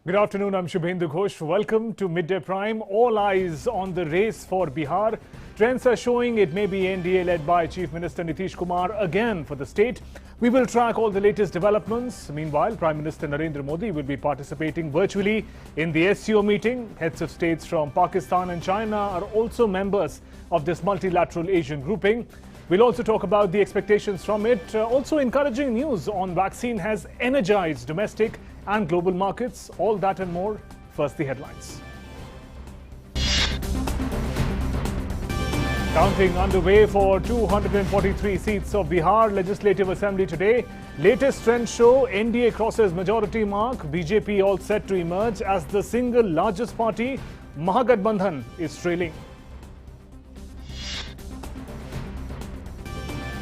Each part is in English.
Good afternoon, I'm Shubhendu Ghosh. Welcome to Midday Prime. All eyes on the race for Bihar. Trends are showing it may be NDA led by Chief Minister Nitish Kumar again for the state. We will track all the latest developments. Meanwhile, Prime Minister Narendra Modi will be participating virtually in the SCO meeting. Heads of states from Pakistan and China are also members of this multilateral Asian grouping. We'll also talk about the expectations from it. Also encouraging news on vaccine has energized domestic and global markets. All that and more. First, the headlines. Counting underway for 243 seats of Bihar Legislative Assembly today. Latest trends show NDA crosses majority mark. BJP all set to emerge as the single largest party. Mahagathbandhan is trailing.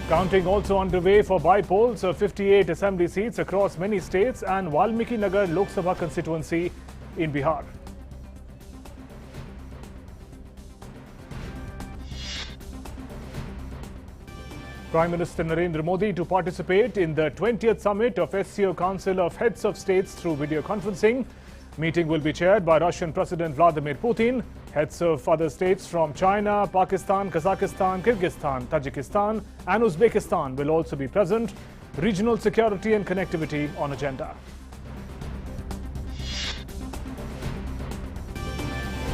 Counting also underway for by-polls of 58 assembly seats across many states and Valmiki Nagar Lok Sabha constituency in Bihar. Prime Minister Narendra Modi to participate in the 20th summit of SCO Council of Heads of States through video conferencing. Meeting will be chaired by Russian President Vladimir Putin. Heads of other states from China, Pakistan, Kazakhstan, Kyrgyzstan, Tajikistan and Uzbekistan will also be present. Regional security and connectivity on agenda.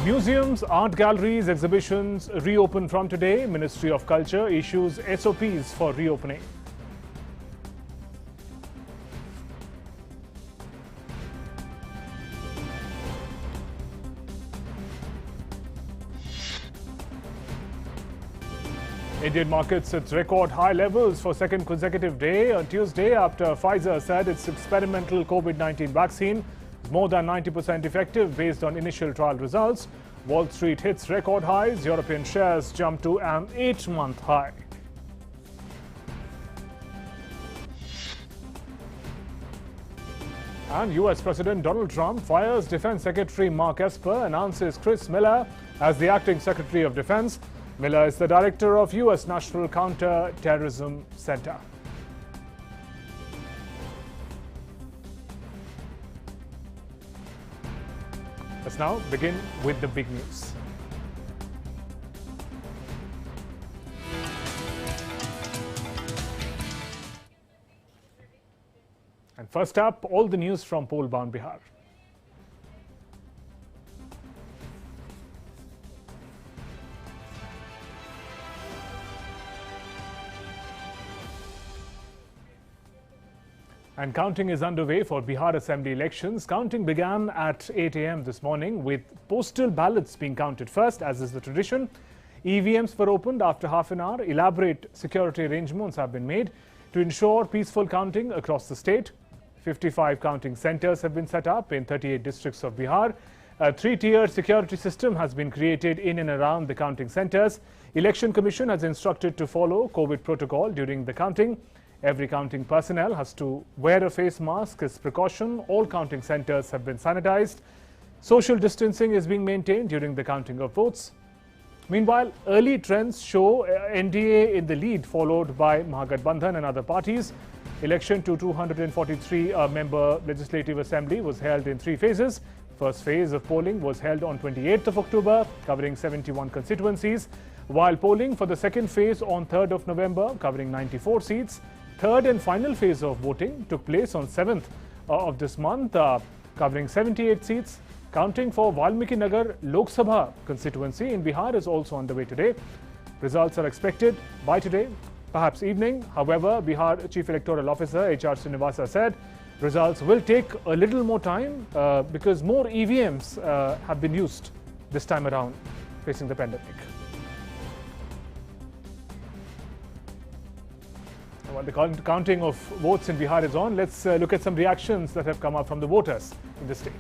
Museums, art galleries, exhibitions reopen from today. Ministry of Culture issues SOPs for reopening. Indian markets at record high levels for second consecutive day on Tuesday after Pfizer said its experimental COVID-19 vaccine is more than 90% effective based on initial trial results. Wall Street hits record highs. European shares jump to an 8-month high. And US President Donald Trump fires Defense Secretary Mark Esper, announces Chris Miller as the acting Secretary of Defense. Miller is the director of U.S. National Counter-Terrorism Center. Let's now begin with the big news. And first up, all the news from poll-bound Bihar. And counting is underway for Bihar Assembly Elections. Counting began at 8 a.m. this morning with postal ballots being counted first, as is the tradition. EVMs were opened after half an hour. Elaborate security arrangements have been made to ensure peaceful counting across the state. 55 counting centers have been set up in 38 districts of Bihar. A 3-tiered security system has been created in and around the counting centers. Election Commission has instructed to follow COVID protocol during the counting. Every counting personnel has to wear a face mask as precaution. All counting centers have been sanitized. Social distancing is being maintained during the counting of votes. Meanwhile, early trends show NDA in the lead, followed by Mahagathbandhan and other parties. Election to 243-member Legislative Assembly was held in 3 phases. First phase of polling was held on 28th of October, covering 71 constituencies, while polling for the second phase on 3rd of November, covering 94 seats. Third and final phase of voting took place on 7th of this month, covering 78 seats. Counting for Valmiki Nagar Lok Sabha constituency in Bihar is also underway today. Results are expected by today, perhaps evening. However, Bihar Chief Electoral Officer H.R. Srinivasa said results will take a little more time because more EVMs have been used this time around facing the pandemic. While the counting of votes in Bihar is on, let's look at some reactions that have come up from the voters in the state.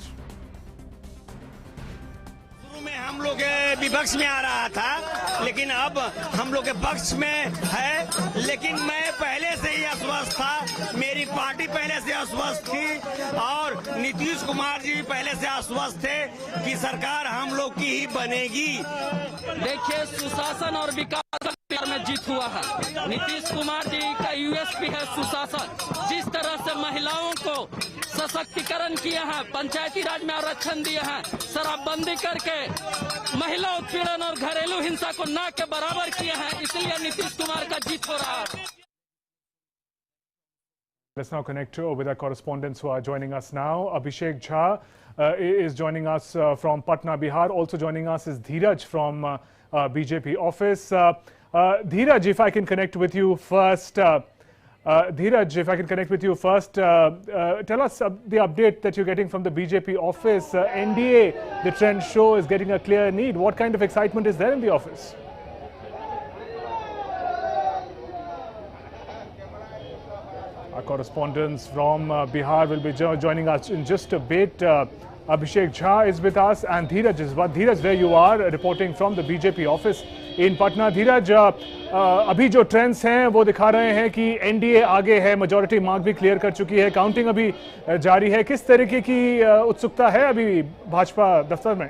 शुरू में हम लोग के विपक्ष में आ रहा था, लेकिन अब हम लोग के पक्ष में है। लेकिन मैं पहले से ही आश्वस्त था, मेरी पार्टी पहले से आश्वस्त थी और नीतीश कुमार जी पहले से आश्वस्त थे कि सरकार हम लोग की ही बनेगी। देखिए, सुशासन और विकास में जीत हुआ है। नीतीश कुमार जी का यूएस एक भी है सुशासन। जिस तरह से महिलाओं को सशक्तिकरण किए हैं, पंचायती राज में आरक्षण दिए हैं, शराबबंदी करके महिला उत्पीड़न और घरेलू हिंसा को ना के बराबर किए हैं, इसलिए नीतीश कुमार का जीत हो रहा है। Let's now connect with our correspondents who are joining us now. Abhishek Jha is joining us from Patna, Bihar. Also joining us is Dheeraj from BJP office. Dheeraj, if I can connect with you first. Tell us the update that you're getting from the BJP office. NDA, the trend show is getting a clear need. What kind of excitement is there in the office? Our correspondents from Bihar will be joining us in just a bit. Abhishek Jha is with us and Dheeraj is what. Dheeraj, there you are reporting from the BJP office in Patna. Dheeraj, अभी जो trends हैं वो दिखा रहे हैं कि NDA आगे है, मेजॉरिटी मार्क भी क्लियर कर चुकी है, काउंटिंग अभी जारी है। किस तरीके की उत्सुकता है अभी भाजपा दफ्तर में?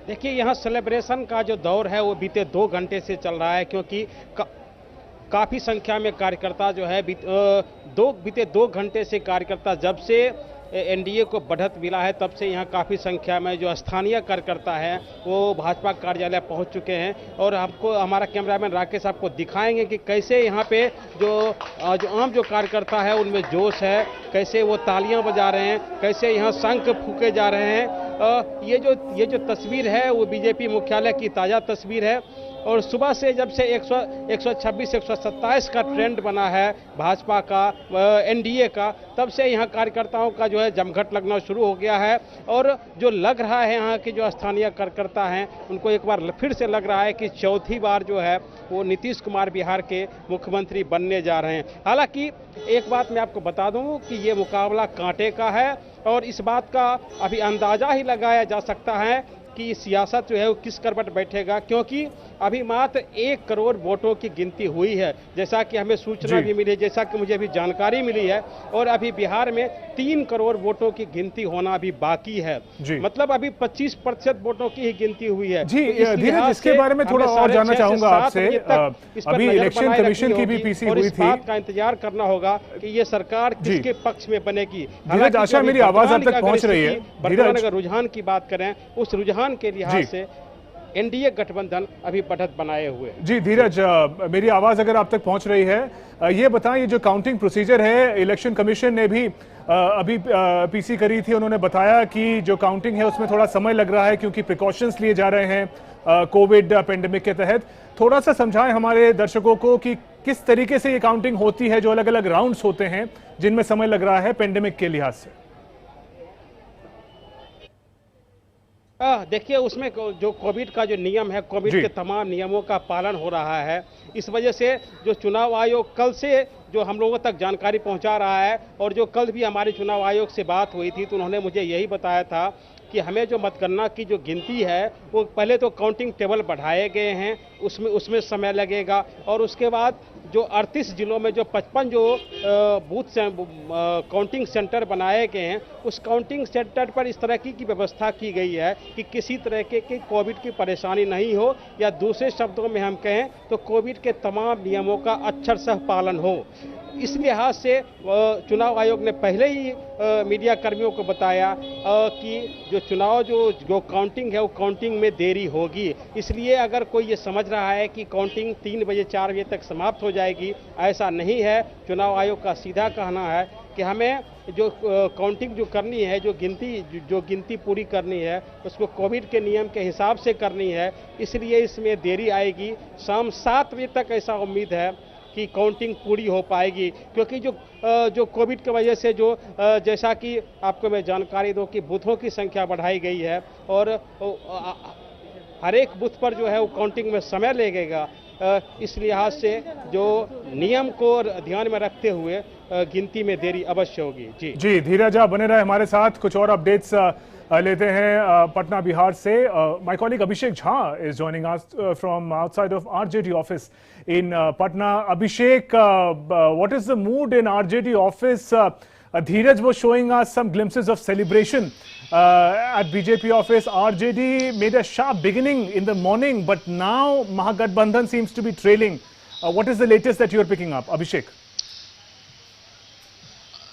देखिए, यहाँ सेलिब्रेशन का जो दौर है वो बीते 2 घंटे से चल रहा है, क्योंकि काफ़ी संख्या में कार्यकर्ता जो है बीते 2 घंटे से कार्यकर्ता जब से एनडीए को बढ़त मिला है तब से यहाँ काफ़ी संख्या में जो स्थानीय कार्यकर्ता हैं वो भाजपा कार्यालय पहुँच चुके हैं। और हमको हमारा कैमरामैन राकेश आपको दिखाएंगे कि कैसे यहाँ पे जो आम जो कार्यकर्ता है उनमें जोश है, कैसे वो तालियां बजा रहे हैं, कैसे यहाँ शंख फूके जा रहे हैं। ये जो तस्वीर है वो बीजेपी मुख्यालय की ताज़ा तस्वीर है। और सुबह से जब से 126 127 का ट्रेंड बना है भाजपा का, एनडीए का, तब से यहाँ कार्यकर्ताओं का जो है जमघट लगना शुरू हो गया है। और जो लग रहा है यहाँ के जो स्थानीय कार्यकर्ता हैं उनको एक बार फिर से लग रहा है कि चौथी बार जो है वो नीतीश कुमार बिहार के मुख्यमंत्री बनने जा रहे हैं। हालांकि एक बात मैं आपको बता दूं कि ये मुकाबला कांटे का है और इस बात का अभी अंदाजा ही लगाया जा सकता है कि सियासत जो है वो किस करवट बैठेगा, क्योंकि अभी मात्र 1 करोड़ वोटों की गिनती हुई है, जैसा कि हमें सूचना भी मिली, जैसा कि मुझे अभी जानकारी मिली है। और अभी बिहार में 3 करोड़ वोटों की गिनती होना अभी बाकी है, मतलब अभी 25% वोटों की ही गिनती हुई है। जी धीरज, इसके बारे में थोड़ा और जानना चाहूंगा आपसे। अभी इलेक्शन कमीशन की भी पीसी हुई थी, इस बात का इंतजार करना होगा कि ये सरकार किसके पक्ष में बनेगी। धीरज, आशा मेरी आवाज अब तक पहुंच रही है। वर्तमान अगर रुझान की बात करें, उस रुझान के लिहाज से एनडीए गठबंधन अभी बढ़त बनाए हुए। जी धीरज, मेरी आवाज अगर आप तक पहुंच रही है, ये बताएं, ये जो काउंटिंग प्रोसीजर है, इलेक्शन कमीशन ने भी अभी पीसी करी थी, उन्होंने बताया कि जो काउंटिंग है उसमें थोड़ा समय लग रहा है क्योंकि प्रिकॉशंस लिए जा रहे हैं कोविड पेंडेमिक के तहत। थोड़ा सा समझाएं हमारे दर्शकों को कि किस तरीके से ये काउंटिंग होती है, जो अलग अलग राउंड्स होते हैं जिनमें समय लग रहा है पेंडेमिक के लिहाज से। देखिए, उसमें जो कोविड का जो नियम है, कोविड के तमाम नियमों का पालन हो रहा है। इस वजह से जो चुनाव आयोग कल से जो हम लोगों तक जानकारी पहुंचा रहा है, और जो कल भी हमारे चुनाव आयोग से बात हुई थी तो उन्होंने मुझे यही बताया था कि हमें जो मतगणना की जो गिनती है वो पहले तो काउंटिंग टेबल बढ़ाए गए हैं, उसमें समय लगेगा। और उसके बाद जो 38 जिलों में जो 55 जो बूथ से काउंटिंग सेंटर बनाए गए हैं, उस काउंटिंग सेंटर पर इस तरह की व्यवस्था की गई है कि किसी तरह के कोविड की परेशानी नहीं हो, या दूसरे शब्दों में हम कहें तो कोविड के तमाम नियमों का अक्षरशः पालन हो। इस लिहाज से चुनाव आयोग ने पहले ही मीडिया कर्मियों को बताया कि जो चुनाव जो काउंटिंग है वो काउंटिंग में देरी होगी। इसलिए अगर कोई ये समझ रहा है कि काउंटिंग 3 बजे 4 बजे तक समाप्त हो जाएगी, ऐसा नहीं है। चुनाव आयोग का सीधा कहना है कि हमें जो काउंटिंग जो करनी है, जो गिनती पूरी करनी है, उसको कोविड के नियम के हिसाब से करनी है, इसलिए इसमें देरी आएगी। शाम 7 बजे तक ऐसा उम्मीद है कि काउंटिंग पूरी हो पाएगी, क्योंकि जो कोविड की वजह से जो जैसा कि आपको मैं जानकारी दूं कि बूथों की संख्या बढ़ाई गई है और हर एक बूथ पर जो है वो काउंटिंग में समय लगेगा। इस लिहाज से जो नियम को ध्यान में रखते हुए गिनती में देरी अवश्य होगी। जी धीरज, आप बने रहे हमारे साथ, कुछ और अपडेट्स लेते हैं पटना बिहार से। My colleague Abhishek Jha is joining us from outside of RJD office in Patna. Abhishek, what is the mood in RJD office? Dheeraj was showing us some glimpses of celebration at BJP office. RJD made a sharp beginning in the morning, but now Mahagathbandhan seems to be trailing. What is the latest that you are picking up, Abhishek?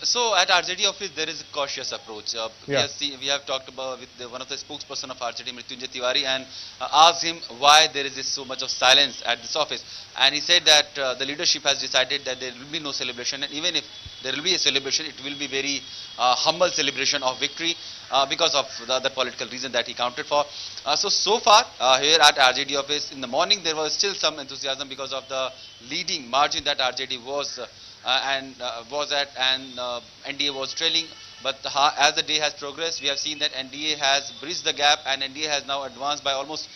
So at RJD office there is a cautious approach. Yeah. We have talked about with one of the spokesperson of RJD, Mrityunjay Tiwari, and asked him why there is so much of silence at this office. And he said that the leadership has decided that there will be no celebration, and even if there will be a celebration, it will be very humble celebration of victory because of the other political reason that he counted for. So far here at RJD office in the morning there was still some enthusiasm because of the leading margin that RJD was at, and NDA was trailing. But as the day has progressed, we have seen that NDA has bridged the gap, and NDA has now advanced by almost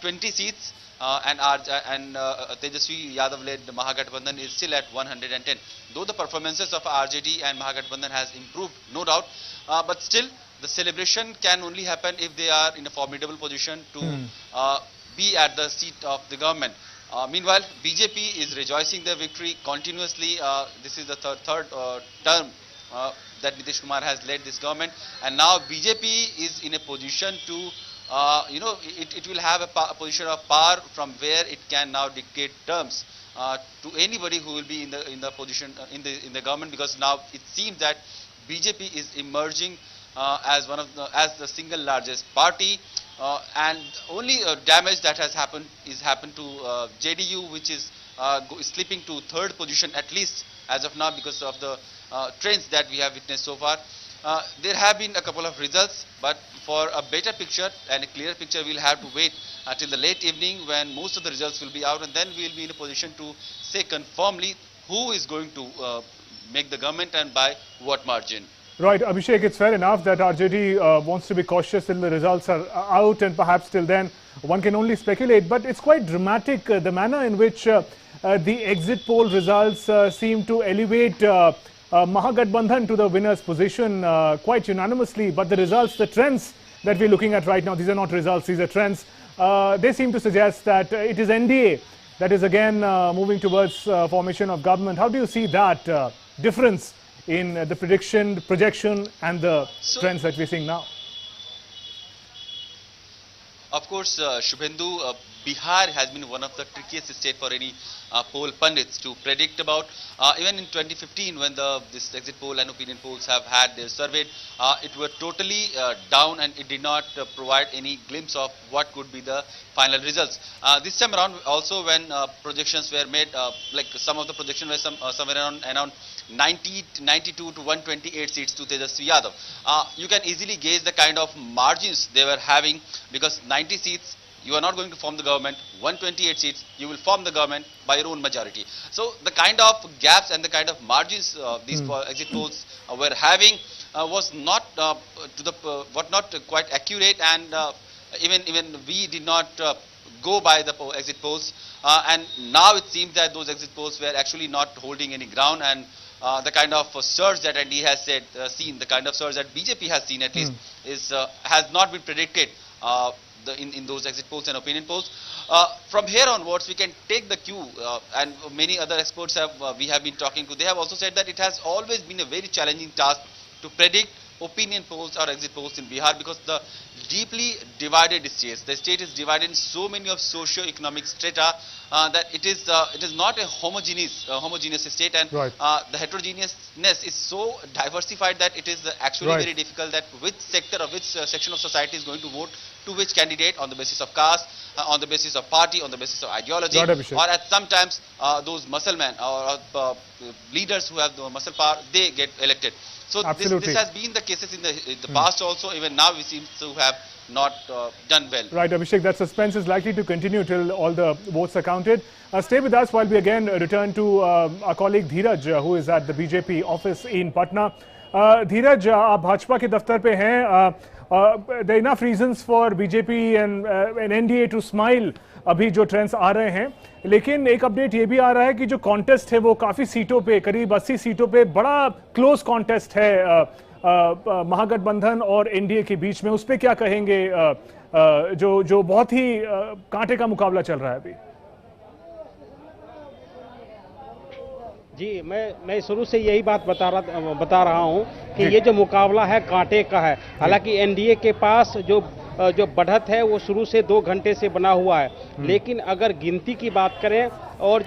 20 seats, and Tejasvi Yadav-led Mahagathbandhan is still at 110. Though the performances of RJD and Mahagathbandhan has improved, no doubt, but still the celebration can only happen if they are in a formidable position to be at the seat of the government. Meanwhile, BJP is rejoicing their victory continuously. This is the third term that Nitish Kumar has led this government, and now BJP is in a position to, it will have a position of power from where it can now dictate terms to anybody who will be in the position in the government, because now it seems that BJP is emerging as the single largest party. And only damage that has happened to JDU, which is slipping to third position at least as of now because of the trends that we have witnessed so far. There have been a couple of results, but for a better picture and a clearer picture, we'll have to wait until the late evening when most of the results will be out, and then we'll be in a position to say confirmly who is going to make the government and by what margin. Right, Abhishek, it's fair enough that RJD wants to be cautious till the results are out, and perhaps till then one can only speculate. But it's quite dramatic, the manner in which the exit poll results seem to elevate Mahagathbandhan to the winner's position quite unanimously. But the results, the trends that we're looking at right now, these are not results, these are trends. They seem to suggest that it is NDA that is again moving towards formation of government. How do you see that difference in the prediction, the projection, and the trends that we're seeing now? Of course, Shubhendu, Bihar has been one of the trickiest states for any poll pundits to predict about. Even in 2015, when this exit poll and opinion polls have had their survey, it were totally down, and it did not provide any glimpse of what could be the final results. This time around also, when projections were made, like some of the projections were somewhere around 92 to 128 seats to Tejasvi Yadav. You can easily gauge the kind of margins they were having, because 90 seats you are not going to form the government, 128 seats you will form the government by your own majority. So the kind of gaps and the kind of margins these exit polls were having was not not quite accurate, and even we did not go by the exit polls, and now it seems that those exit polls were actually not holding any ground, and the kind of surge that NDA has seen, the kind of surge that BJP has seen at least, has not been predicted in those exit polls and opinion polls. From here onwards, we can take the cue, and many other experts we have been talking to, they have also said that it has always been a very challenging task to predict opinion polls or exit polls in Bihar, because the deeply divided states, the state is divided in so many of socio-economic strata that it is not a homogeneous state, and the heterogeneousness is so diversified that it is actually very difficult that which sector or which section of society is going to vote to which candidate on the basis of caste, on the basis of party, on the basis of ideology, or at sometimes those muscle men or leaders who have the muscle power, they get elected. So this has been the cases in the past also. Even now we seem to have not done well. Right, Abhishek, that suspense is likely to continue till all the votes are counted. Stay with us while we again return to our colleague Dheeraj, who is at the BJP office in Patna. Dheeraj, आप भाजपा के दफ्तर पे हैं. There are enough reasons for BJP and NDA to smile. अभी जो trends आ रहे हैं, लेकिन एक अपडेट ये भी आ रहा है कि जो कॉन्टेस्ट है वो काफ़ी सीटों पे, करीब 80 सीटों पे बड़ा क्लोज कॉन्टेस्ट है महागठबंधन और एनडीए के बीच में. उस पे क्या कहेंगे, जो बहुत ही कांटे का मुकाबला चल रहा है अभी? जी, मैं शुरू से यही बात बता रहा हूं कि ये जो मुकाबला है कांटे का है। हालांकि एनडीए के पास जो बढ़त है वो शुरू से 2 घंटे से बना हुआ है, लेकिन अगर गिनती की बात करें और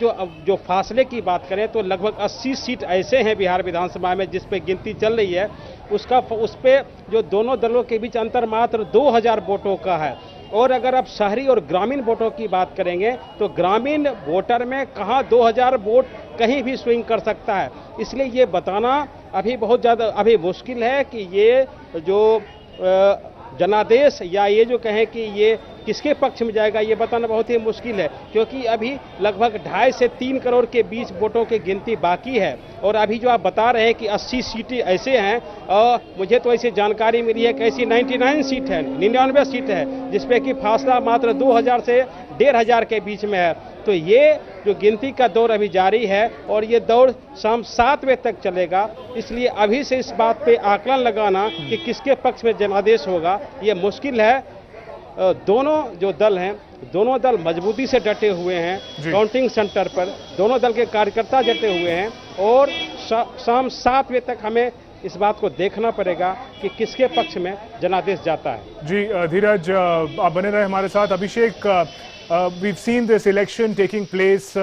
जो फासले की बात करें तो लगभग 80 सीट ऐसे हैं बिहार विधानसभा में जिस पे गिनती चल रही है। उस पे जो दोनों दलों के बीच अंतर मात्र 2000 वोटों का है। और अगर आप शहरी और ग्रामीण वोटों की बात करेंगे तो ग्रामीण वोटर में कहां 2000 वोट कहीं भी स्विंग कर सकता है। इसलिए ये बताना अभी बहुत ज़्यादा मुश्किल है कि ये जो जनादेश या ये जो कहें कि ये किसके पक्ष में जाएगा, ये बताना बहुत ही मुश्किल है, क्योंकि अभी लगभग 2.5 से 3 करोड़ के बीच वोटों की गिनती बाकी है। और अभी जो आप बता रहे हैं कि 80 सीटें ऐसे हैं, मुझे तो ऐसी जानकारी मिली है कि ऐसी 99 सीट है, 99 सीट है, जिसपे कि फासला मात्र 2000 से 1500 के बीच में है। तो ये जो गिनती का दौर अभी जारी है और ये दौर शाम 7 बजे तक चलेगा। इसलिए अभी से इस बात पे आकलन लगाना कि किसके पक्ष में जनादेश होगा ये मुश्किल है। दोनों जो दल हैं, दोनों दल मजबूती से डटे हुए हैं काउंटिंग सेंटर पर, दोनों दल के कार्यकर्ता डटे हुए हैं और शाम 7 बजे तक हमें इस बात को देखना पड़ेगा कि किसके पक्ष में जनादेश जाता है। जी धीरज, आप बने रहे हमारे साथ। अभिषेक, we've seen this election taking place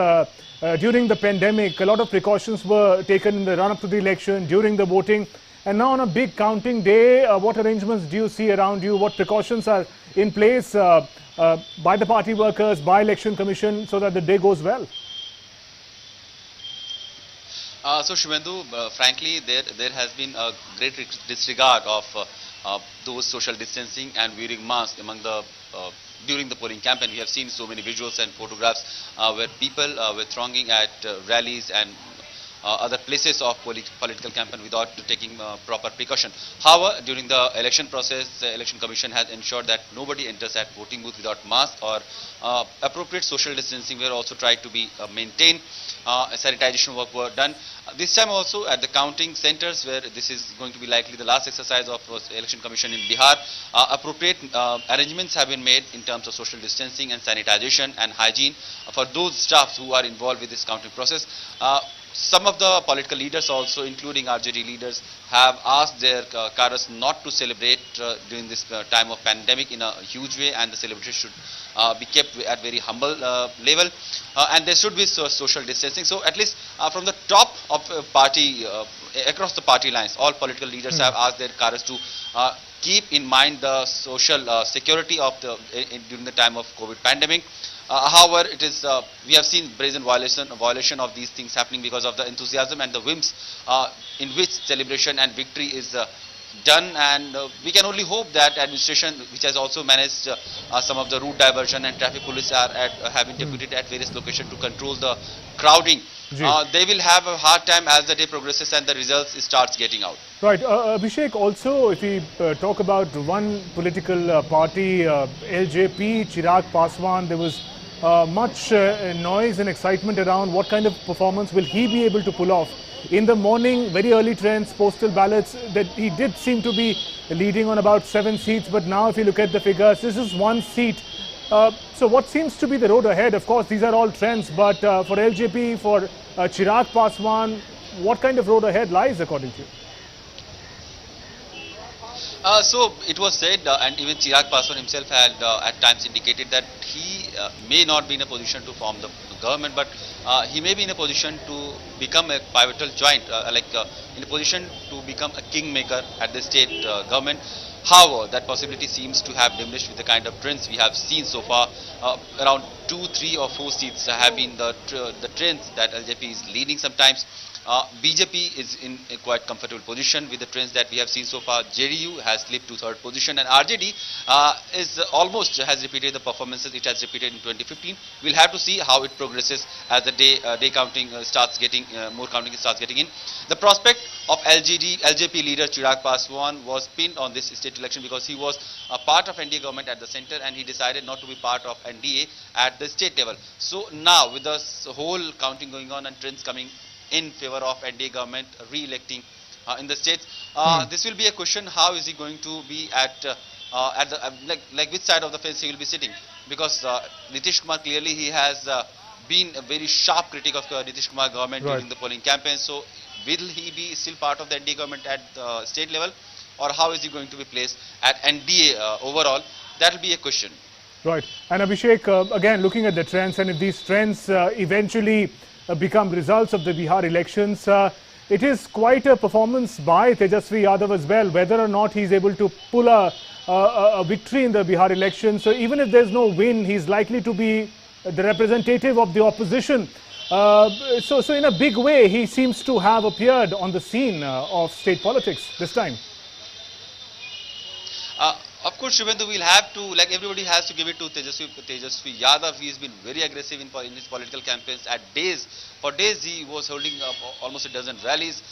during the pandemic. A lot of precautions were taken in the run-up to the election, during the voting, and now on a big counting day, what arrangements do you see around you? What precautions are in place by the party workers, by Election Commission, so that the day goes well? So Shubhendu, frankly, there has been a great disregard of those social distancing and wearing masks among the during the polling campaign. We have seen so many visuals and photographs where people were thronging at rallies and other places of political campaign without taking proper precaution. However, during the election process, the Election Commission has ensured that nobody enters at voting booth without mask, or appropriate social distancing were also tried to be maintained. Sanitization work were done. This time also at the counting centers, where this is going to be likely the last exercise of Election Commission in Bihar, appropriate arrangements have been made in terms of social distancing and sanitization and hygiene for those staffs who are involved with this counting process. Some of the political leaders also, including RJD leaders, have asked their cadres not to celebrate during this time of pandemic in a huge way, and the celebration should be kept at very humble level, and there should be social distancing. So at least from the top of party, across the party lines, all political leaders have asked their cadres to keep in mind the social security of during the time of COVID pandemic. However, it is we have seen brazen violation of these things happening because of the enthusiasm and the whims in which celebration and victory is done, and we can only hope that administration, which has also managed some of the route diversion and traffic police have been deputed at various locations to control the crowding. They will have a hard time as the day progresses and the results starts getting out. Right, Abhishek, also if we talk about one political party, LJP, Chirag Paswan, there was much noise and excitement around what kind of performance will he be able to pull off. In the morning, very early trends, postal ballots, that he did seem to be leading on about 7 seats, but now if you look at the figures, this is 1 seat. So what seems to be the road ahead? Of course, these are all trends, but for LJP, for Chirag Paswan, what kind of road ahead lies according to you? So it was said, and even Chirag Paswan himself had at times indicated that he may not be in a position to form the government, but he may be in a position to become a pivotal joint, in a position to become a kingmaker at the state government. However, that possibility seems to have diminished with the kind of trends we have seen so far. Around 2, 3 or 4 seats have been the trends that LJP is leading sometimes. BJP is in a quite comfortable position with the trends that we have seen so far. JDU has slipped to 3rd position, and RJD is almost has repeated the performances it has repeated in 2015. We'll have to see how it progresses as the day counting starts getting more counting starts getting in. The prospect of LJP leader Chirag Paswan was pinned on this state election because he was a part of NDA government at the center, and he decided not to be part of NDA at the state level. So now with the whole counting going on and trends coming in favor of NDA government re-electing in the states, this will be a question: how is he going to be at the like which side of the fence he will be sitting? Because Nitish Kumar clearly he has been a very sharp critic of Nitish Kumar government Right. during the polling campaign. So will he be still part of the NDA government at the state level, or how is he going to be placed at NDA overall? That will be a question. Right. And Abhishek, again, looking at the trends, and if these trends eventually become results of the Bihar elections, it is quite a performance by Tejasvi Yadav as well, whether or not he's able to pull a victory in the Bihar elections. So even if there's no win, he's likely to be the representative of the opposition. So in a big way, he seems to have appeared on the scene of state politics this time. Of course, Shubhendu, will have to, like everybody has to give it to Tejasvi Yadav. He has been very aggressive in his political campaigns. For days he was holding almost a dozen rallies,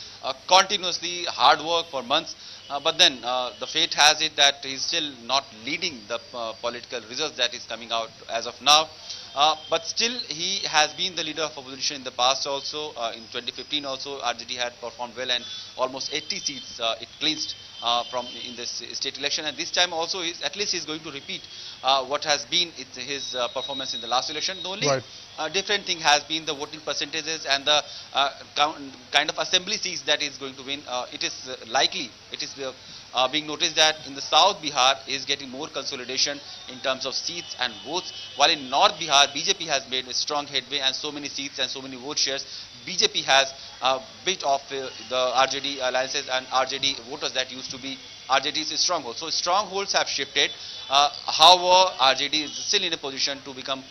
continuously hard work for months. But then the fate has it that he's still not leading the political results that is coming out as of now. But still he has been the leader of opposition in the past also. In 2015 also RJD had performed well and almost 80 seats it clinched from in this state election, and this time also at least he's going to repeat what has been his performance in the last election. The only different thing has been the voting percentages and the kind of assembly seats that he's going to win. It is likely, it is being noticed that in the South Bihar is getting more consolidation in terms of seats and votes, while in North Bihar BJP has made a strong headway and so many seats and so many vote shares. BJP has bit of the RJD alliances and RJD voters that used to be RJD's stronghold. So strongholds have shifted. However, RJD is still in a position to become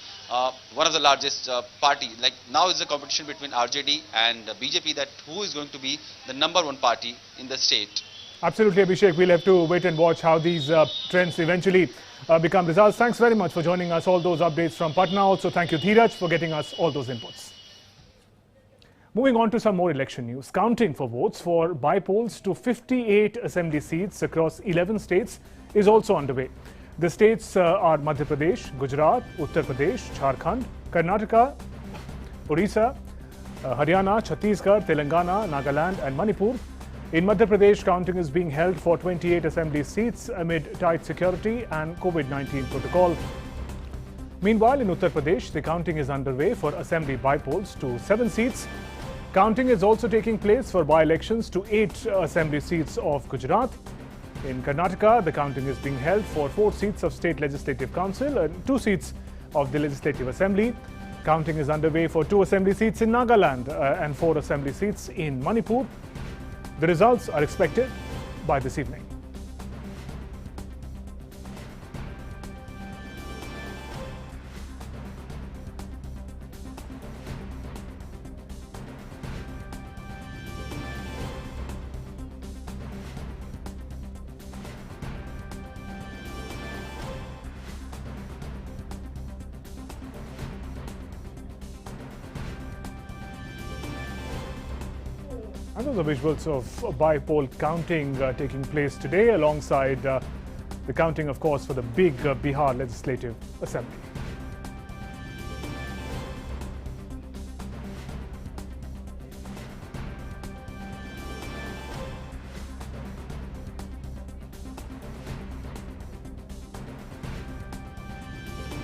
one of the largest party. Like now is the competition between RJD and BJP, that who is going to be the #1 party in the state. Absolutely, Abhishek. We'll have to wait and watch how these trends eventually become results. Thanks very much for joining us. All those updates from Patna. Also, thank you, Dheeraj, for getting us all those inputs. Moving on to some more election news. Counting for votes for by-polls to 58 assembly seats across 11 states is also underway. The states are Madhya Pradesh, Gujarat, Uttar Pradesh, Jharkhand, Karnataka, Orissa, Haryana, Chhattisgarh, Telangana, Nagaland and Manipur. In Madhya Pradesh, counting is being held for 28 assembly seats amid tight security and COVID-19 protocol. Meanwhile, in Uttar Pradesh, the counting is underway for assembly by-polls to 7 seats. Counting is also taking place for by-elections to 8 assembly seats of Gujarat. In Karnataka, the counting is being held for 4 seats of State Legislative Council and 2 seats of the Legislative Assembly. Counting is underway for 2 assembly seats in Nagaland and 4 assembly seats in Manipur. The results are expected by this evening. And those are visuals of by-poll counting taking place today, alongside the counting, of course, for the big Bihar Legislative Assembly.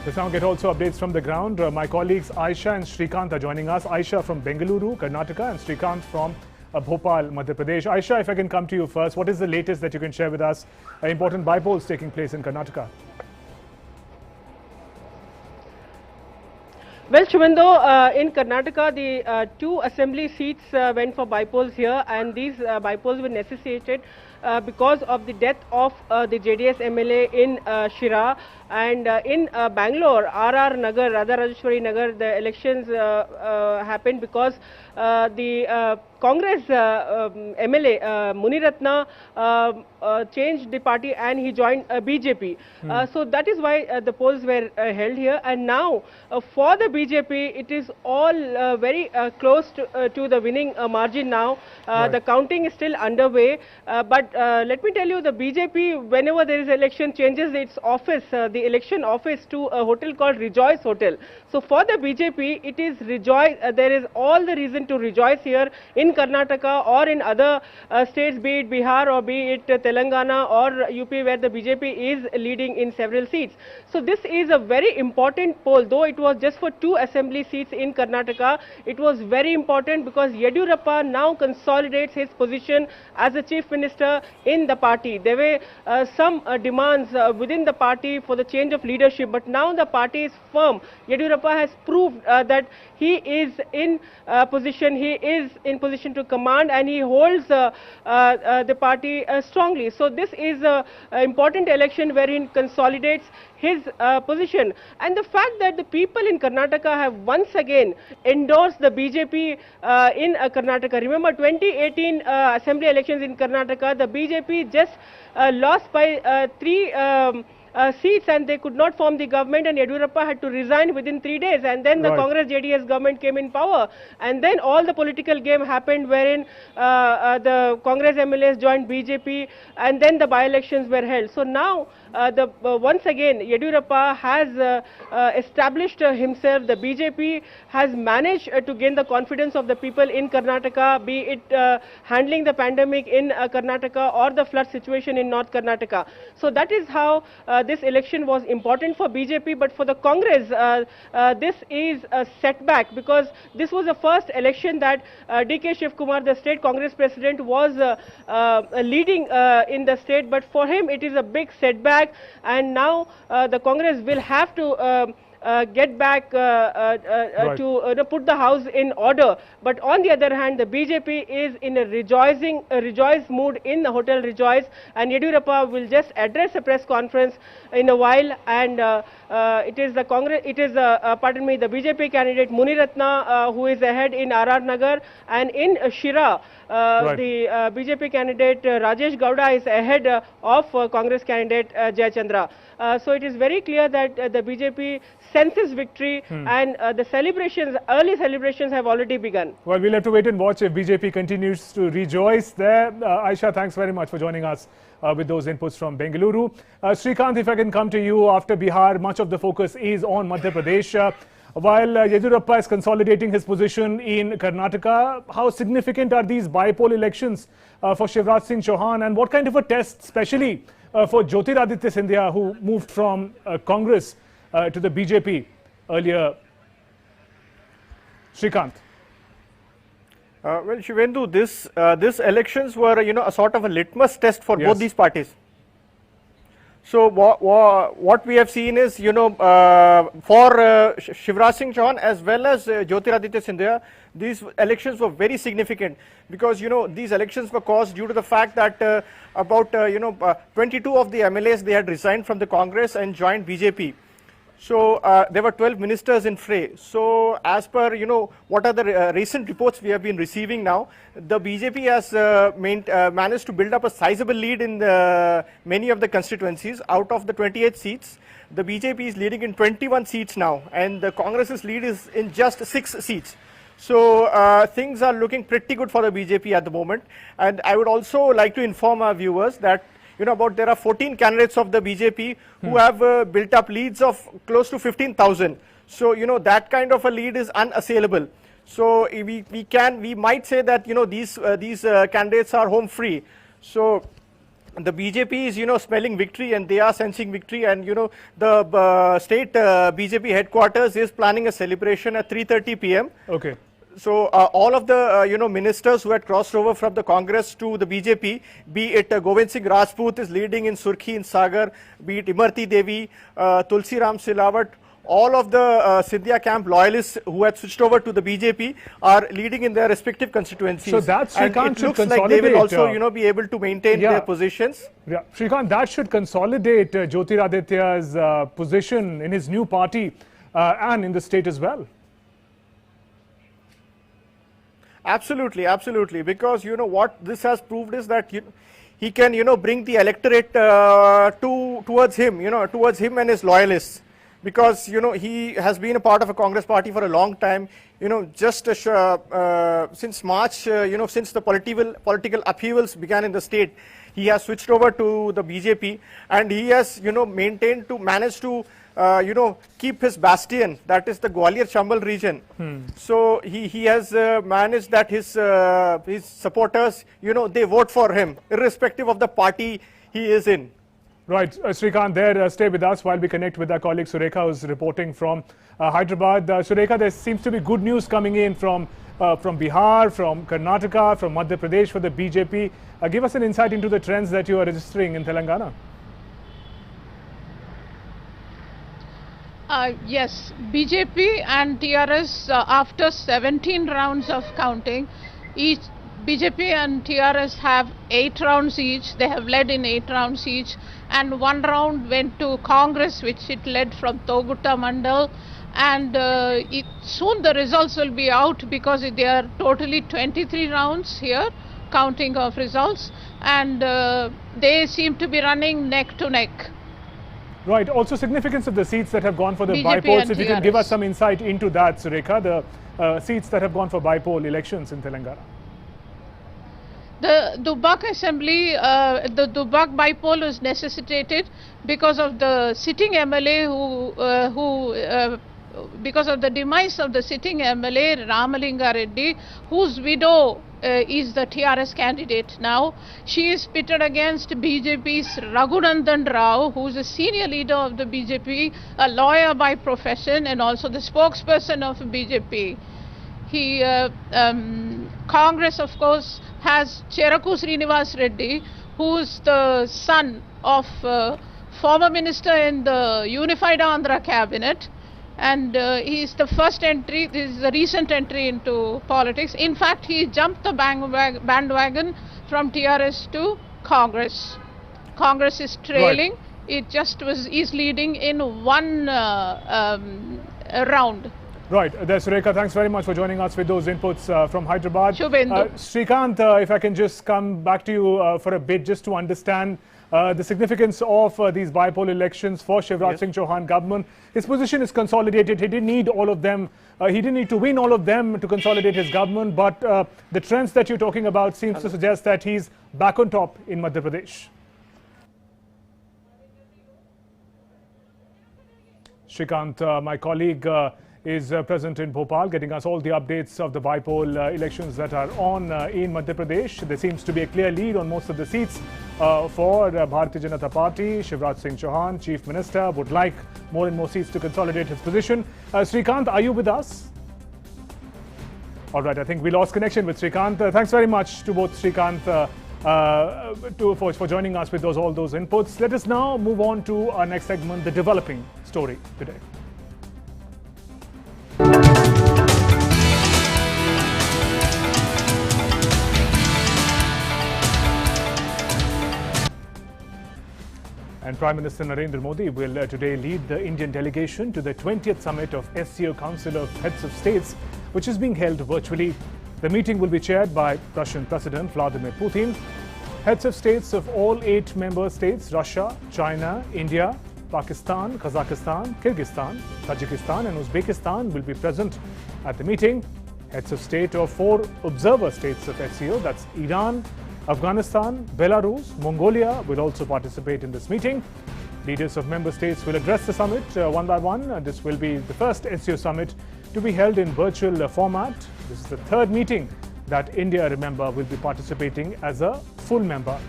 Let's now get also updates from the ground. My colleagues Aisha and Srikanth are joining us. Aisha from Bengaluru, Karnataka, and Srikanth from Bhopal, Madhya Pradesh. Aisha, if I can come to you first, what is the latest that you can share with us? Important by-polls taking place in Karnataka. Well, Shubhendu, in Karnataka, the 2 assembly seats went for by-polls here, and these by-polls were necessitated because of the death of the JDS MLA in Shira. And in Bangalore, RR Nagar, Radha Rajeshwari Nagar, the elections happened because the Congress MLA Muniratna changed the party and he joined BJP. So that is why the polls were held here. And now for the BJP, it is all very close to the winning margin now. The counting is still underway. But let me tell you, the BJP, whenever there is election, changes its office. The the election office to a hotel called Rejoice Hotel. So for the BJP, it is rejoice. There is all the reason to rejoice here in Karnataka or in other states, be it Bihar or be it Telangana or UP, where the BJP is leading in several seats. So this is a very important poll, though it was just for 2 assembly seats in Karnataka. It was very important because Yediyurappa now consolidates his position as the chief minister in the party. There were some demands within the party for the change of leadership, but now the party is firm. Yediyurappa has proved that he is in position. He is in position to command, and he holds the party strongly. So this is an important election wherein consolidates his position, and the fact that the people in Karnataka have once again endorsed the BJP in Karnataka. Remember 2018 assembly elections in Karnataka, the BJP just lost by 3 seats, and they could not form the government, and Yediyurappa had to resign within 3 days, and then the Congress-JDS government came in power, and then all the political game happened wherein the Congress MLAs joined BJP, and then the by-elections were held. So now once again Yediyurappa has established himself. The BJP has managed to gain the confidence of the people in Karnataka, be it handling the pandemic in Karnataka or the flood situation in North Karnataka. So that is how this election was important for BJP, but for the Congress, this is a setback, because this was the first election that D.K. Shivkumar, the state Congress president, was leading in the state, but for him it is a big setback, and now the Congress will have to get back to put the house in order. But on the other hand, the BJP is in a rejoice mood in the Hotel Rejoice, and Yediyurappa will just address a press conference in a while, and it is the the BJP candidate Muniratna who is ahead in RR Nagar, and in Shira the BJP candidate Rajesh Gowda is ahead of Congress candidate Jayachandra. So it is very clear that the BJP senses victory, and the early celebrations have already begun. Well, we'll have to wait and watch if BJP continues to rejoice there. Aisha, thanks very much for joining us with those inputs from Bengaluru. Srikanth, if I can come to you, after Bihar, much of the focus is on Madhya Pradesh. While Yediyurappa is consolidating his position in Karnataka, how significant are these by-poll elections for Shivraj Singh Chauhan, and what kind of a test, especially for Jyotiraditya Scindia, who moved from Congress to the BJP earlier? Srikanth. Well, Shivendu, these elections were, a sort of a litmus test for both these parties. So what we have seen is, for Shivraj Singh Chauhan as well as Jyotiraditya Scindia, these elections were very significant, because these elections were caused due to the fact that about 22 of the MLAs, they had resigned from the Congress and joined BJP. So there were 12 ministers in fray. So as per what are the recent reports we have been receiving now, the BJP has managed to build up a sizable lead in many of the constituencies. Out of the 28 seats, the BJP is leading in 21 seats now, and the Congress's lead is in just 6 seats. So things are looking pretty good for the BJP at the moment. And I would also like to inform our viewers that there are 14 candidates of the BJP who have built up leads of close to 15,000. So, that kind of a lead is unassailable. So, we might say that, these candidates are home free. So, the BJP is, smelling victory, and they are sensing victory, and, the state BJP headquarters is planning a celebration at 3:30 p.m. Okay. So all of the ministers who had crossed over from the Congress to the BJP, be it Govind Singh Rajput is leading in Surkhi in Sagar, be it Imarti Devi, Tulsi Ram Silawat, all of the Scindia camp loyalists who had switched over to the BJP are leading in their respective constituencies. So that, Srikanth, and it looks like they will also be able to maintain their positions. Yeah, Srikanth, that should consolidate Jyotiraditya's position in his new party and in the state as well. Absolutely, absolutely. Because what this has proved is that he can bring the electorate towards him, towards him and his loyalists. because, you know, he has been a part of a Congress party for a long time. You know, just since March, you know, since the political upheavals began in the state, he has switched over to the BJP, and he has, you know, managed to you know, keep his bastion, that is the Gwalior-Chambal region. So he has managed that his supporters, you know, they vote for him, irrespective of the party he is in. Right, Srikanth, there, stay with us while we connect with our colleague Surekha, who's reporting from Hyderabad. Surekha, there seems to be good news coming in from Bihar, from Karnataka, from Madhya Pradesh for the BJP. Give us an insight into the trends that you are registering in Telangana. Yes, BJP and TRS, after 17 rounds of counting, each BJP and TRS have 8 rounds each. They have led in 8 rounds each, and 1 round went to Congress, which it led from Togutta Mandal. And soon the results will be out, because there are totally 23 rounds here, counting of results, and they seem to be running neck to neck. Right. Also, significance of the seats that have gone for the BJP bypolls. If you TRS. can give us some insight into that, Surekha, the seats that have gone for bypoll elections in Telangana. The Dubak Assembly, the Dubak bypoll was necessitated because of the sitting MLA because of the demise of the sitting MLA Ramalinga Reddy, whose widow is the TRS candidate now. She is pitted against BJP's Raghunandan Rao, who is a senior leader of the BJP, a lawyer by profession, and also the spokesperson of BJP. Congress, of course, has Cheraku Srinivas Reddy, who is the son of former minister in the Unified Andhra cabinet. And he is the first entry, this is a recent entry into politics. In fact, he jumped the bandwagon from TRS to Congress. Congress is trailing. Right. It just is leading in 1 round. Right. Surekha, thanks very much for joining us with those inputs from Hyderabad. Shubhendu. Srikanth, if I can just come back to you for a bit, just to understand the significance of these bypoll elections for Shivraj Singh Chauhan government. His position is consolidated. He didn't need all of them. He didn't need to win all of them to consolidate his government. But the trends that you're talking about seems to suggest that he's back on top in Madhya Pradesh. Srikanth, my colleague, is present in Bhopal, getting us all the updates of the bypoll elections that are on in Madhya Pradesh. There seems to be a clear lead on most of the seats for Bharatiya Janata Party. Shivraj Singh Chauhan, Chief Minister, would like more and more seats to consolidate his position. Srikanth, are you with us? All right, I think we lost connection with Srikanth. Thanks very much to both Srikanth for joining us with all those inputs. Let us now move on to our next segment, the developing story today. And Prime Minister Narendra Modi will today lead the Indian delegation to the 20th summit of SCO Council of Heads of States, which is being held virtually. The meeting will be chaired by Russian President Vladimir Putin. Heads of states of all 8 member states, Russia, China, India, Pakistan, Kazakhstan, Kyrgyzstan, Tajikistan and Uzbekistan will be present at the meeting. Heads of state of 4 observer states of SCO, that's Iran, Afghanistan, Belarus, Mongolia will also participate in this meeting. Leaders of member states will address the summit one by one. This will be the first SCO summit to be held in virtual format. This is the 3rd meeting that India, remember, will be participating as a full member.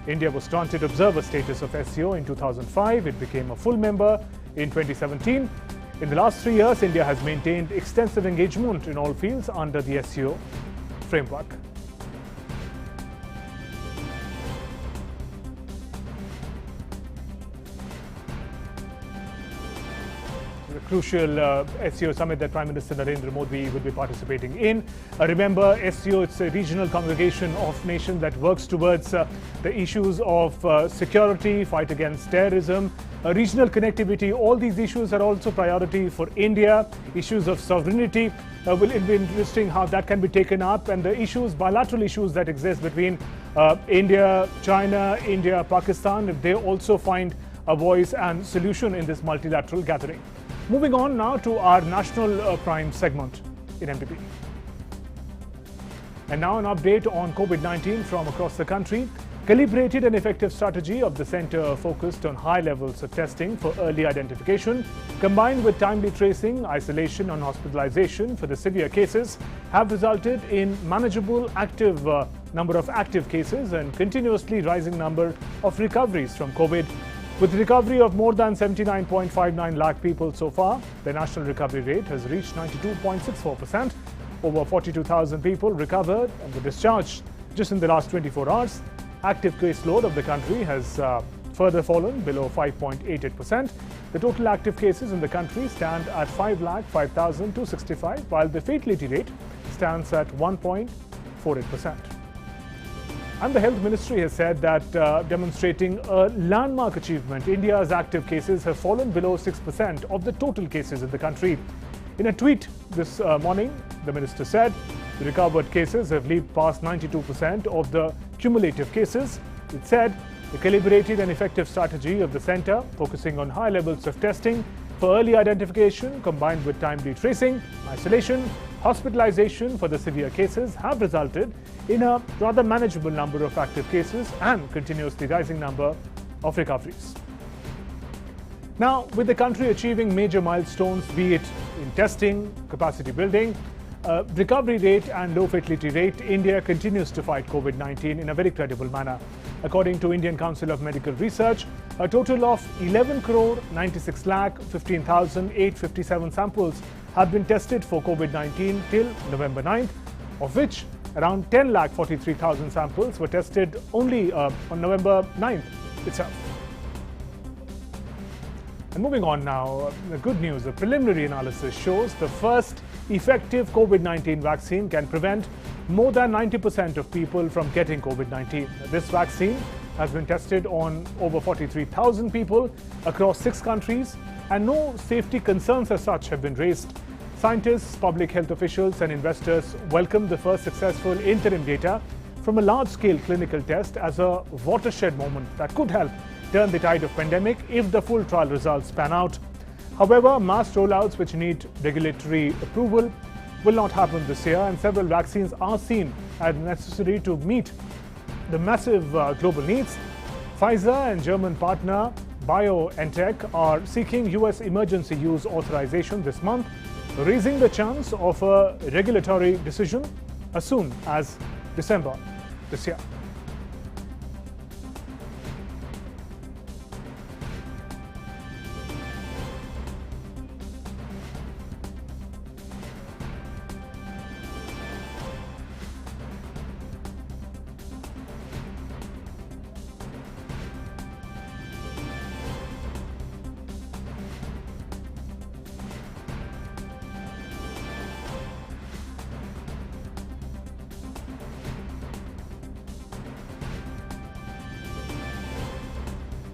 India was granted observer status of SCO in 2005. It became a full member in 2017. In the last 3 years, India has maintained extensive engagement in all fields under the SCO framework. Crucial SCO summit that Prime Minister Narendra Modi will be participating in. Remember, SCO, it's a regional congregation of nations that works towards the issues of security, fight against terrorism, regional connectivity. All these issues are also priority for India. Issues of sovereignty will be interesting how that can be taken up, and the issues, bilateral issues that exist between India, China, India, Pakistan, if they also find a voice and solution in this multilateral gathering. Moving on now to our national prime segment in MPP. And now an update on COVID-19 from across the country. Calibrated and effective strategy of the centre focused on high levels of testing for early identification, combined with timely tracing, isolation and hospitalization for the severe cases, have resulted in manageable number of active cases and continuously rising number of recoveries from COVID. With recovery of more than 79.59 lakh people so far, the national recovery rate has reached 92.64%. Over 42,000 people recovered and were discharged just in the last 24 hours. Active case load of the country has further fallen below 5.88%. The total active cases in the country stand at 5,05,265, while the fatality rate stands at 1.48%. And the Health Ministry has said that demonstrating a landmark achievement, India's active cases have fallen below 6% of the total cases in the country. In a tweet this morning, the minister said the recovered cases have leaped past 92% of the cumulative cases. It said the calibrated and effective strategy of the centre, focusing on high levels of testing for early identification combined with timely tracing, isolation, hospitalization for the severe cases, have resulted in a rather manageable number of active cases and continuously rising number of recoveries. Now, with the country achieving major milestones, be it in testing, capacity building, recovery rate and low fatality rate, India continues to fight COVID-19 in a very credible manner. According to Indian Council of Medical Research, a total of 11,96,15,857 samples have been tested for COVID-19 till November 9th, of which around 10,43,000 samples were tested only on November 9th itself. And moving on now, the good news, a preliminary analysis shows the first effective COVID-19 vaccine can prevent more than 90% of people from getting COVID-19. This vaccine has been tested on over 43,000 people across 6 countries, and no safety concerns as such have been raised. Scientists, public health officials and investors welcome the first successful interim data from a large-scale clinical test as a watershed moment that could help turn the tide of pandemic if the full trial results pan out. However, mass rollouts which need regulatory approval will not happen this year, and several vaccines are seen as necessary to meet the massive global needs. Pfizer and German partner BioNTech are seeking US emergency use authorization this month, raising the chance of a regulatory decision as soon as December this year.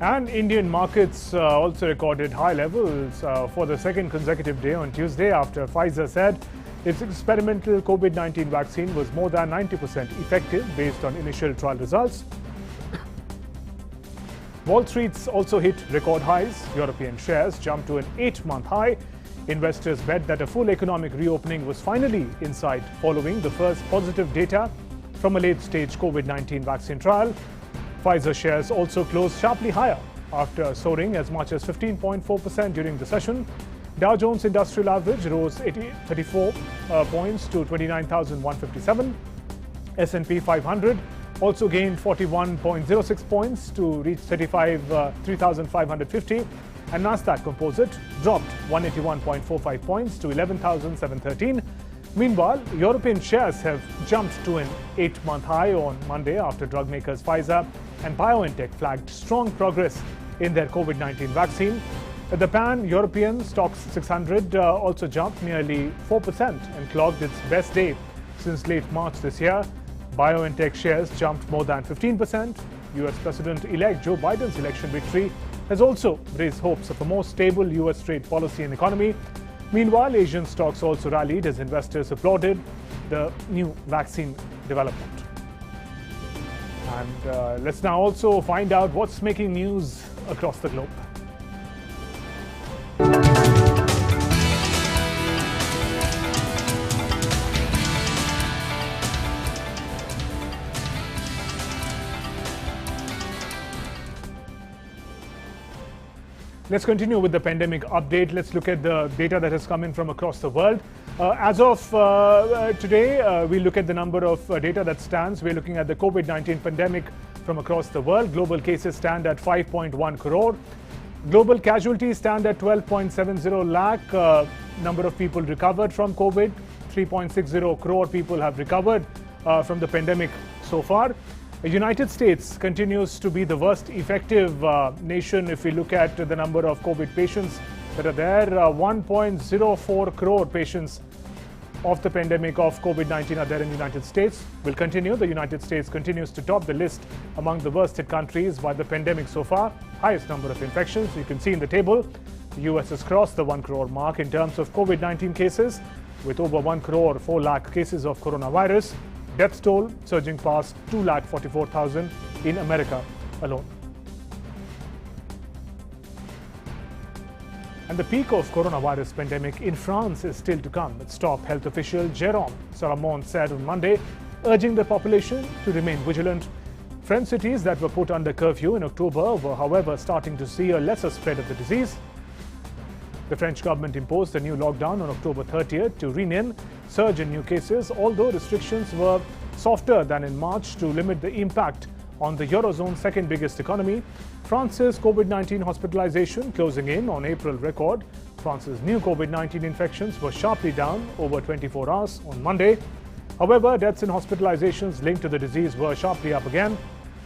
And Indian markets also recorded high levels for the second consecutive day on Tuesday after Pfizer said its experimental COVID-19 vaccine was more than 90% effective based on initial trial results. Wall Street's also hit record highs. European shares jumped to an 8-month high. Investors bet that a full economic reopening was finally in sight following the first positive data from a late-stage COVID-19 vaccine trial. Pfizer shares also closed sharply higher after soaring as much as 15.4% during the session. Dow Jones Industrial Average rose 34 points to 29,157. S&P 500 also gained 41.06 points to reach 3,550. And Nasdaq Composite dropped 181.45 points to 11,713. Meanwhile, European shares have jumped to an 8-month high on Monday after drug makers Pfizer and BioNTech flagged strong progress in their COVID-19 vaccine. The pan-European Stoxx 600 also jumped nearly 4% and clocked its best day since late March this year. BioNTech shares jumped more than 15%. US President-elect Joe Biden's election victory has also raised hopes of a more stable US trade policy and economy. Meanwhile, Asian stocks also rallied as investors applauded the new vaccine development. And let's now also find out what's making news across the globe. Let's continue with the pandemic update. Let's look at the data that has come in from across the world. As of today, we look at the number of data that stands. We're looking at the COVID-19 pandemic from across the world. Global cases stand at 5.1 crore. Global casualties stand at 12.70 lakh. Number of people recovered from COVID, 3.60 crore people have recovered from the pandemic so far. The United States continues to be the worst effective nation if we look at the number of COVID patients that are there. 1.04 crore patients of the pandemic of COVID-19 are there in the United States. Will continue. The United States continues to top the list among the worst hit countries by the pandemic so far. Highest number of infections. You can see in the table, the US has crossed the 1 crore mark in terms of COVID-19 cases, with over 1 crore 4 lakh cases of coronavirus. Death toll surging past 2,44,000 in America alone. And the peak of coronavirus pandemic in France is still to come. Its top health official Jérôme Salomon said on Monday, urging the population to remain vigilant. French cities that were put under curfew in October were, however, starting to see a lesser spread of the disease. The French government imposed a new lockdown on October 30th to rein in surge in new cases, although restrictions were softer than in March to limit the impact on the Eurozone's second biggest economy. France's COVID-19 hospitalization closing in on April record. France's new COVID-19 infections were sharply down over 24 hours on Monday. However, deaths and hospitalizations linked to the disease were sharply up again.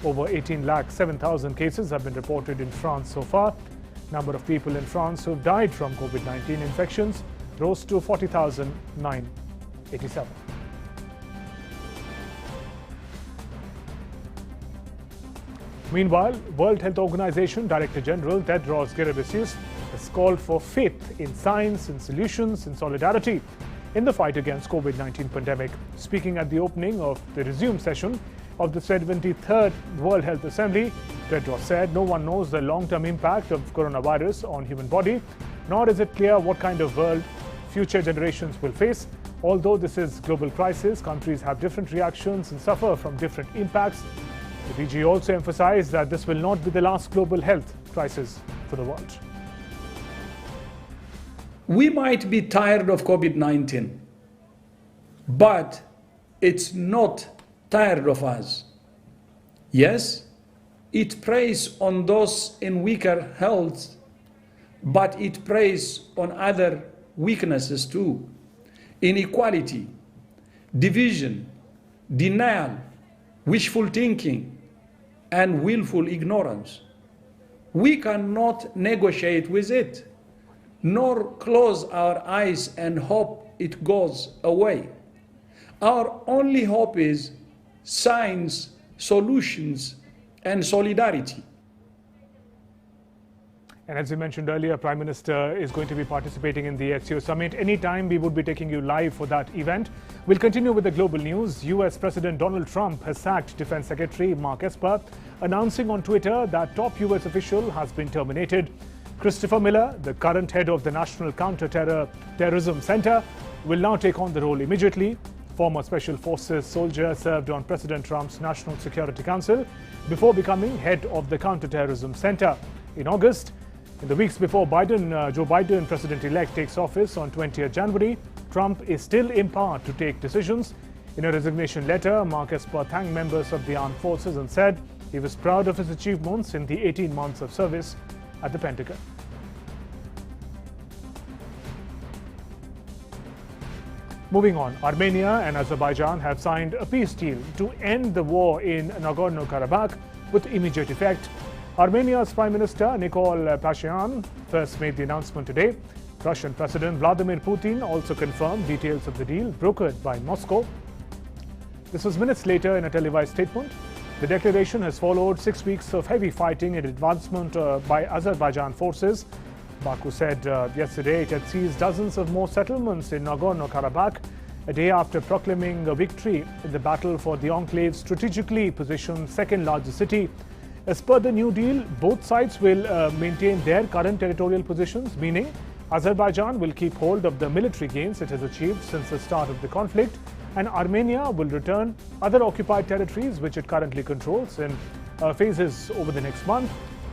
Over 18,07,000 cases have been reported in France so far. Number of people in France who've died from COVID-19 infections rose to 40,987. Meanwhile, World Health Organization Director General Tedros Ghebreyesus has called for faith in science and solutions and solidarity in the fight against COVID-19 pandemic. Speaking at the opening of the resumed session of the 73rd World Health Assembly, Tedros said no one knows the long-term impact of coronavirus on human body, nor is it clear what kind of world future generations will face. Although this is global crisis, countries have different reactions and suffer from different impacts. The DG also emphasized that this will not be the last global health crisis for the world. We might be tired of COVID-19, but it's not tired of us. Yes, it preys on those in weaker health, but it preys on other weaknesses too. Inequality, division, denial, wishful thinking, and willful ignorance. We cannot negotiate with it, nor close our eyes and hope it goes away. Our only hope is science, solutions, and solidarity. And as we mentioned earlier, Prime Minister is going to be participating in the SCO summit. Anytime we would be taking you live for that event. We'll continue with the global news. US President Donald Trump has sacked Defense Secretary Mark Esper, announcing on Twitter that top US official has been terminated. Christopher Miller, the current head of the National Counter-Terrorism Center, will now take on the role immediately. Former Special Forces soldier served on President Trump's National Security Council before becoming head of the Counter-Terrorism Center in August. In the weeks before Joe Biden, President-elect, takes office on 20th January, Trump is still empowered to take decisions. In a resignation letter, Mark Esper thanked members of the armed forces and said he was proud of his achievements in the 18 months of service at the Pentagon. Moving on, Armenia and Azerbaijan have signed a peace deal to end the war in Nagorno-Karabakh with immediate effect. Armenia's Prime Minister Nikol Pashinyan first made the announcement today. Russian President Vladimir Putin also confirmed details of the deal brokered by Moscow. This was minutes later in a televised statement. The declaration has followed 6 weeks of heavy fighting and advancement by Azerbaijan forces. Baku said yesterday it had seized dozens of more settlements in Nagorno-Karabakh, a day after proclaiming a victory in the battle for the enclave's strategically positioned second largest city. As per the new deal, both sides will maintain their current territorial positions, meaning Azerbaijan will keep hold of the military gains it has achieved since the start of the conflict, and Armenia will return other occupied territories which it currently controls in phases over the next month.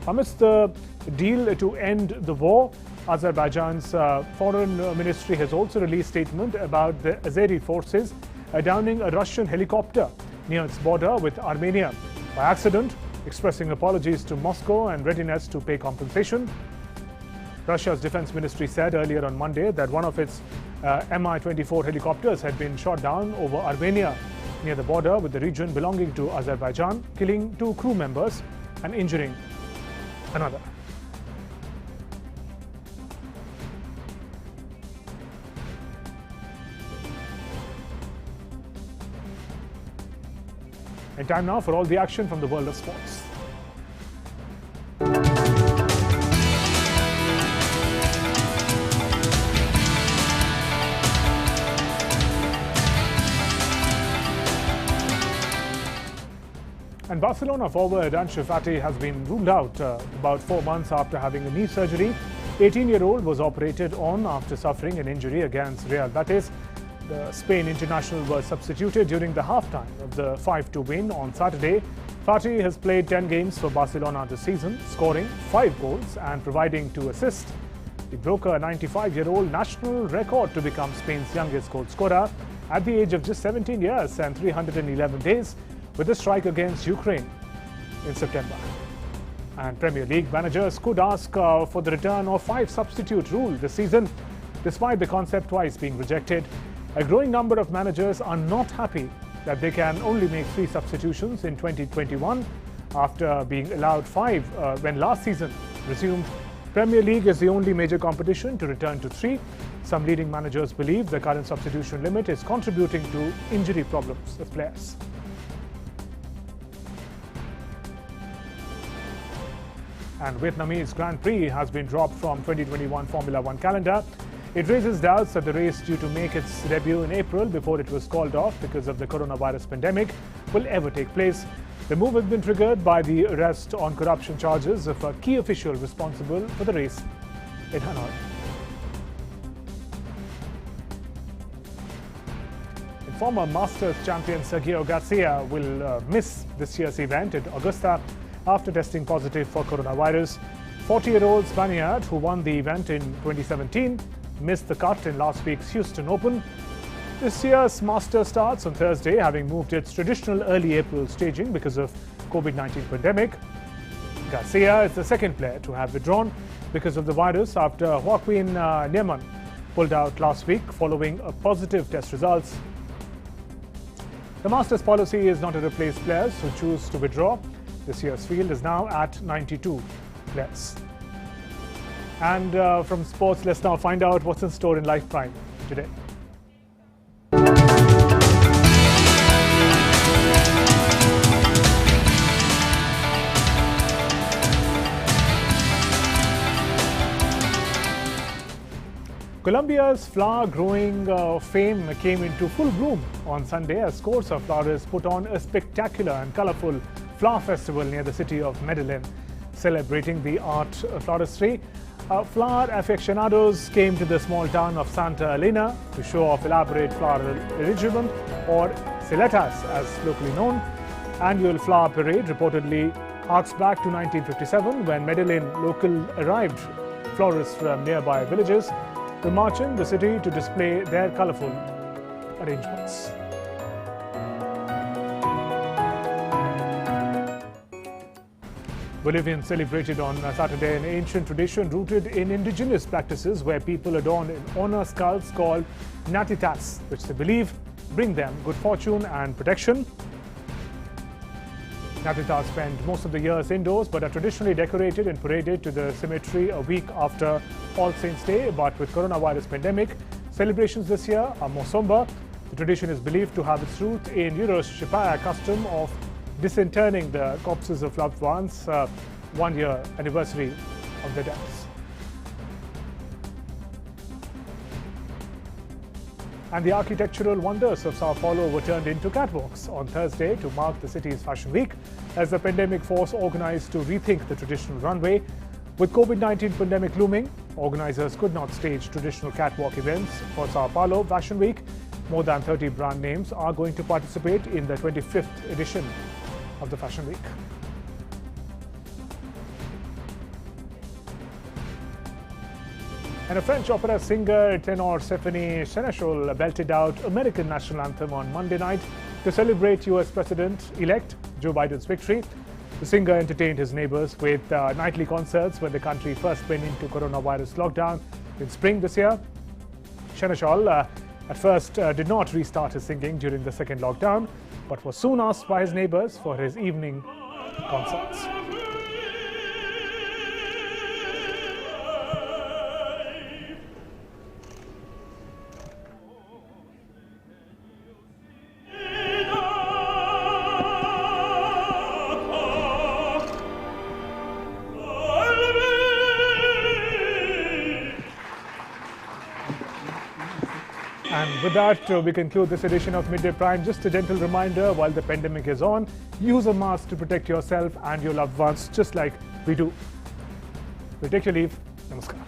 Amidst the deal to end the war, Azerbaijan's foreign ministry has also released a statement about the Azeri forces downing a Russian helicopter near its border with Armenia by accident, expressing apologies to Moscow and readiness to pay compensation. Russia's defense ministry said earlier on Monday that one of its Mi-24 helicopters had been shot down over Armenia near the border with the region belonging to Azerbaijan, killing 2 crew members and injuring another. And time now for all the action from the world of sports. And Barcelona forward Ansu Fati has been ruled out about 4 months after having a knee surgery. 18-year-old was operated on after suffering an injury against Real Betis. The Spain international was substituted during the halftime of the 5-2 win on Saturday. Fati has played 10 games for Barcelona this season, scoring 5 goals and providing 2 assists. He broke a 95-year-old national record to become Spain's youngest goal scorer at the age of just 17 years and 311 days with a strike against Ukraine in September. And Premier League managers could ask for the return of 5 substitute rule this season, despite the concept twice being rejected. A growing number of managers are not happy that they can only make 3 substitutions in 2021 after being allowed 5 when last season resumed. Premier League is the only major competition to return to 3. Some leading managers believe the current substitution limit is contributing to injury problems of players. And Vietnamese Grand Prix has been dropped from 2021 Formula 1 calendar. It raises doubts that the race, due to make its debut in April before it was called off because of the coronavirus pandemic, will ever take place. The move has been triggered by the arrest on corruption charges of a key official responsible for the race in Hanoi. And former Masters champion Sergio Garcia will miss this year's event at Augusta after testing positive for coronavirus. 40-year-old Spaniard who won the event in 2017 missed the cut in last week's Houston Open. This year's Masters starts on Thursday, having moved its traditional early April staging because of COVID-19 pandemic. Garcia is the second player to have withdrawn because of the virus after Joaquin Niemann pulled out last week following a positive test results. The Masters policy is not to replace players who choose to withdraw. This year's field is now at 92 players. And from sports, let's now find out what's in store in Live Prime today. Colombia's flower-growing fame came into full bloom on Sunday as scores of flowers put on a spectacular and colorful flower festival near the city of Medellin, celebrating the art floristry. Flower aficionados came to the small town of Santa Elena to show off elaborate floral arrangement, or ciletas as locally known. Annual flower parade reportedly harks back to 1957 when Medellin local arrived florists from nearby villages to march in the city to display their colorful arrangements. Bolivians celebrated on Saturday an ancient tradition rooted in indigenous practices where people adorn in honor skulls called natitas, which they believe bring them good fortune and protection. Natitas spend most of the years indoors but are traditionally decorated and paraded to the cemetery a week after All Saints' Day. But with coronavirus pandemic, celebrations this year are more somber. The tradition is believed to have its root in Euro-Shipaya custom of disinterring the corpses of loved ones 1 year anniversary of their deaths. And the architectural wonders of Sao Paulo were turned into catwalks on Thursday to mark the city's Fashion Week as the pandemic force organized to rethink the traditional runway. With COVID-19 pandemic looming, organizers could not stage traditional catwalk events for Sao Paulo Fashion Week. More than 30 brand names are going to participate in the 25th edition of the Fashion Week. And a French opera singer, tenor Stephanie Seneschal, belted out American national anthem on Monday night to celebrate US President-elect Joe Biden's victory. The singer entertained his neighbors with nightly concerts when the country first went into coronavirus lockdown in spring this year. Seneschal at first did not restart his singing during the second lockdown, but was soon asked by his neighbors for his evening concerts. And with that, we conclude this edition of Midday Prime. Just a gentle reminder, while the pandemic is on, use a mask to protect yourself and your loved ones, just like we do. We'll take your leave. Namaskar.